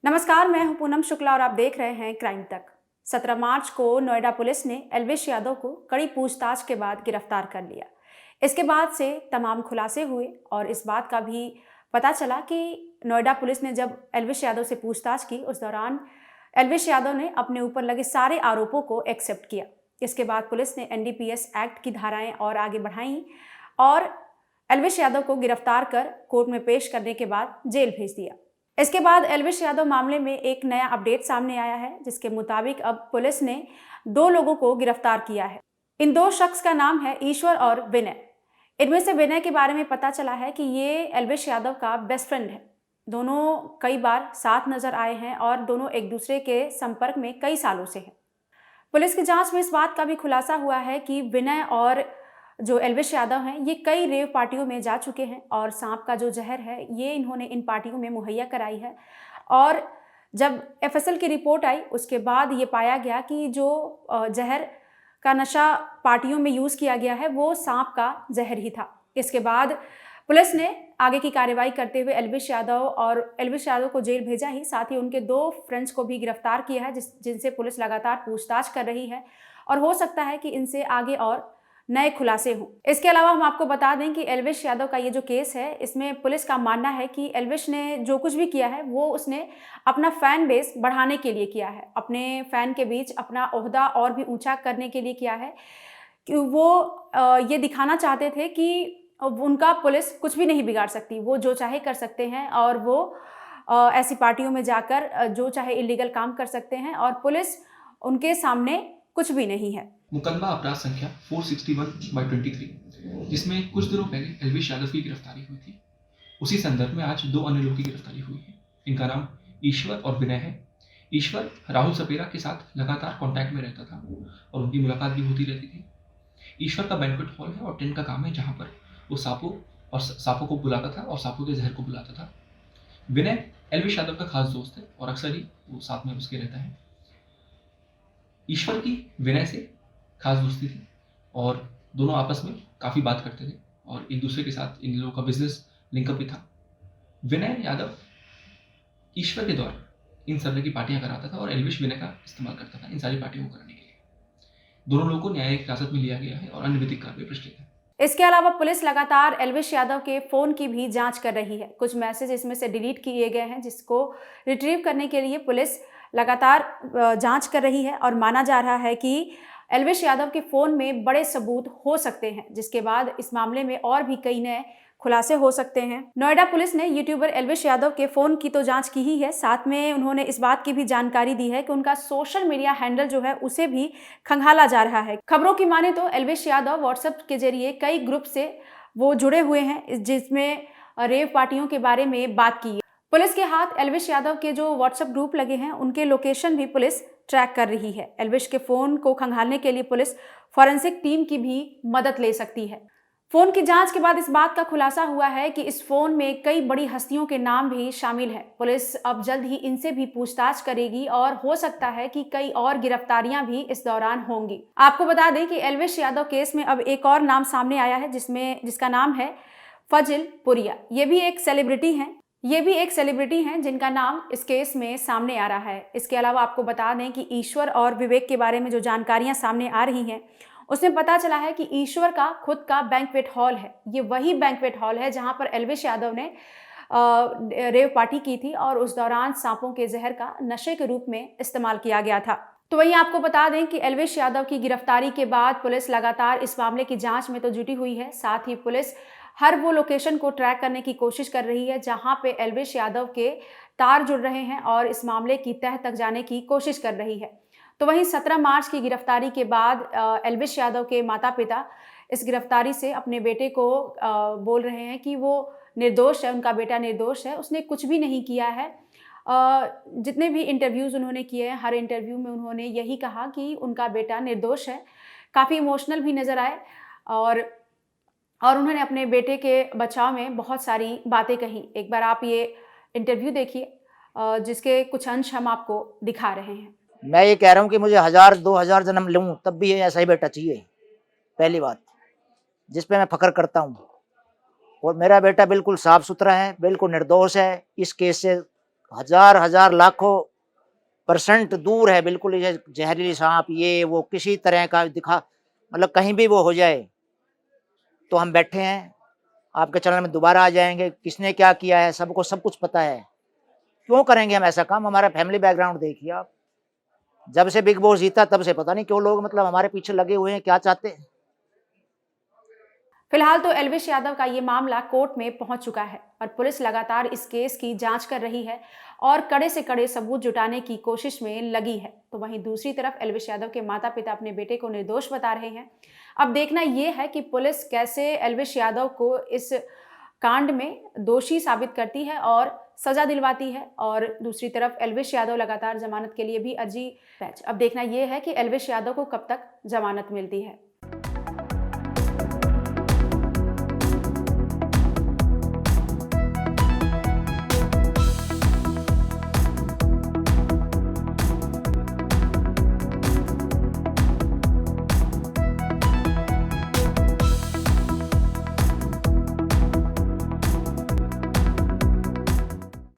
नमस्कार, मैं हूं पूनम शुक्ला और आप देख रहे हैं क्राइम तक। 17 मार्च को नोएडा पुलिस ने एल्विश यादव को कड़ी पूछताछ के बाद गिरफ्तार कर लिया। इसके बाद से तमाम खुलासे हुए और इस बात का भी पता चला कि नोएडा पुलिस ने जब एल्विश यादव से पूछताछ की, उस दौरान एल्विश यादव ने अपने ऊपर लगे सारे आरोपों को एक्सेप्ट किया। इसके बाद पुलिस ने एनडीपीएस एक्ट की धाराएं और आगे बढ़ाई और एल्विश यादव को गिरफ्तार कर कोर्ट में पेश करने के बाद जेल भेज दिया। इसके बाद एल्विश यादव मामले में एक नया अपडेट सामने आया है, जिसके मुताबिक अब पुलिस ने 2 लोगों को गिरफ्तार किया है। इन 2 शख्स का नाम है ईश्वर और विनय। इनमें से विनय के बारे में पता चला है कि ये एल्विश यादव का बेस्ट फ्रेंड है। दोनों कई बार साथ नजर आए हैं और दोनों एक दूसरे के संपर्क में कई सालों से हैं। पुलिस की जांच में इस बात का भी खुलासा हुआ है कि विनय और जो एल्विश यादव हैं, ये कई रेव पार्टियों में जा चुके हैं और सांप का जो जहर है ये इन्होंने इन पार्टियों में मुहैया कराई है। और जब एफएसएल की रिपोर्ट आई, उसके बाद ये पाया गया कि जो जहर का नशा पार्टियों में यूज़ किया गया है वो सांप का जहर ही था। इसके बाद पुलिस ने आगे की कार्रवाई करते हुए एल्विश यादव को जेल भेजा ही, साथ ही उनके 2 फ्रेंड्स को भी गिरफ्तार किया है, जिनसे पुलिस लगातार पूछताछ कर रही है और हो सकता है कि इनसे आगे और नए खुलासे हों। इसके अलावा हम आपको बता दें कि एल्विश यादव का ये जो केस है, इसमें पुलिस का मानना है कि एल्विश ने जो कुछ भी किया है वो उसने अपना फैन बेस बढ़ाने के लिए किया है, अपने फैन के बीच अपना ओहदा और भी ऊंचा करने के लिए किया है कि वो ये दिखाना चाहते थे कि उनका पुलिस कुछ भी नहीं बिगाड़ सकती, वो जो चाहे कर सकते हैं और वो ऐसी पार्टियों में जाकर जो चाहे इलीगल काम कर सकते हैं और पुलिस उनके सामने कुछ भी नहीं है। मुकदमा अपराध संख्या 461/23, जिसमें कुछ दिनों पहले एल्विश यादव की गिरफ्तारी हुई थी, उसी संदर्भ में आज 2 अन्य लोगों की गिरफ्तारी हुई है। इनका नाम ईश्वर और विनय है। ईश्वर राहुल सपेरा के साथ लगातार कांटेक्ट में रहता था और उनकी मुलाकात भी होती रहती थी। ईश्वर का बैंक्वेट हॉल है और टेंट का काम है, जहाँ पर वो सांपों को बुलाता था और सांपों के जहर को बुलाता था। विनय एल्विश यादव का खास दोस्त है और अक्सर ही वो साथ में उसके रहता है। ईश्वर की विनय से खास दोस्ती थी और दोनों आपस में काफ़ी बात करते थे और एक दूसरे के साथ इन लोगों का बिजनेस लिंकअप भी था। विनय यादव ईश्वर के द्वारा इन तरह की पार्टियां कराता था और एल्विश विनय का इस्तेमाल करता था इन सारी पार्टियों को कराने के लिए। दोनों लोगों को न्यायिक हिरासत में लिया गया है और अन्य विधिक कार्रवाई प्रचलित है। इसके अलावा पुलिस लगातार एल्विश यादव के फोन की भी जांच कर रही है। कुछ मैसेज इसमें से डिलीट किए गए हैं, जिसको रिट्रीव करने के लिए पुलिस लगातार जांच कर रही है और माना जा रहा है कि एल्विश यादव के फोन में बड़े सबूत हो सकते हैं, जिसके बाद इस मामले में और भी कई नए खुलासे हो सकते हैं। नोएडा पुलिस ने यूट्यूबर एल्विश यादव के फोन की तो जांच की ही है, साथ में उन्होंने इस बात की भी जानकारी दी है कि उनका सोशल मीडिया हैंडल जो है उसे भी खंगाला जा रहा है। खबरों की माने तो एल्विश यादव व्हाट्सएप के जरिए कई ग्रुप से वो जुड़े हुए हैं, जिसमें रेव पार्टियों के बारे में बात की है। पुलिस के हाथ एल्विश यादव के जो व्हाट्सएप ग्रुप लगे हैं उनके लोकेशन भी पुलिस ट्रैक कर रही है। एल्विश के फोन को खंगालने के लिए पुलिस फॉरेंसिक टीम की भी मदद ले सकती है। फोन की जांच के बाद इस बात का खुलासा हुआ है कि इस फोन में कई बड़ी हस्तियों के नाम भी शामिल हैं। पुलिस अब जल्द ही इनसे भी पूछताछ करेगी और हो सकता है कि कई और गिरफ्तारियां भी इस दौरान होंगी। आपको बता दें कि एल्विश यादव केस में अब एक और नाम सामने आया है, जिसका नाम है फजिल पुरिया। ये भी एक सेलिब्रिटी हैं जिनका नाम इस केस में सामने आ रहा है। इसके अलावा आपको बता दें कि ईश्वर और विवेक के बारे में जो जानकारियां सामने आ रही हैं, उसमें पता चला है कि ईश्वर का खुद का बैंक्वेट हॉल है। ये वही बैंक्वेट हॉल है जहां पर एल्विश यादव ने रेव पार्टी की थी और उस दौरान सांपों के जहर का नशे के रूप में इस्तेमाल किया गया था। तो वहीं आपको बता दें कि एल्विश यादव की गिरफ्तारी के बाद पुलिस लगातार इस मामले की जांच में तो जुटी हुई है, साथ ही पुलिस हर वो लोकेशन को ट्रैक करने की कोशिश कर रही है जहां पे एल्विश यादव के तार जुड़ रहे हैं और इस मामले की तह तक जाने की कोशिश कर रही है। तो वहीं 17 मार्च की गिरफ्तारी के बाद एल्विश यादव के माता पिता इस गिरफ्तारी से अपने बेटे को बोल रहे हैं कि वो निर्दोष है, उनका बेटा निर्दोष है, उसने कुछ भी नहीं किया है। जितने भी इंटरव्यूज़ उन्होंने किए हैं, हर इंटरव्यू में उन्होंने यही कहा कि उनका बेटा निर्दोष है। काफ़ी इमोशनल भी नज़र आए और उन्होंने अपने बेटे के बचाव में बहुत सारी बातें कही। एक बार आप ये इंटरव्यू देखिए, जिसके कुछ अंश हम आपको दिखा रहे हैं। मैं ये कह रहा हूँ कि मुझे 1000-2000 जन्म लूँ तब भी ऐसा ही बेटा चाहिए, पहली बात, जिस पे मैं फख्र करता हूँ। और मेरा बेटा बिल्कुल साफ सुथरा है, बिल्कुल निर्दोष है। इस केस से हजार हजार लाखों % दूर है बिल्कुल। ये जहरीली सांप ये वो किसी तरह का दिखा, मतलब कहीं भी वो हो जाए तो हम बैठे हैं, आपके चैनल में दोबारा आ जाएंगे, किसने क्या किया है सबको सब कुछ पता है। क्यों करेंगे हम ऐसा काम? हमारा फैमिली बैकग्राउंड देखिए आप, जब से बिग बॉस जीता तब से पता नहीं क्यों लोग मतलब हमारे पीछे लगे हुए हैं, क्या चाहते हैं। फिलहाल तो एल्विश यादव का ये मामला कोर्ट में पहुंच चुका है और पुलिस लगातार इस केस की जांच कर रही है और कड़े से कड़े सबूत जुटाने की कोशिश में लगी है। तो वहीं दूसरी तरफ एल्विश यादव के माता पिता अपने बेटे को निर्दोष बता रहे हैं। अब देखना यह है कि पुलिस कैसे एल्विश यादव को इस कांड में दोषी साबित करती है और सजा दिलवाती है। और दूसरी तरफ एल्विश यादव लगातार जमानत के लिए भी अर्जी। अब देखना यह है कि एल्विश यादव को कब तक जमानत मिलती है।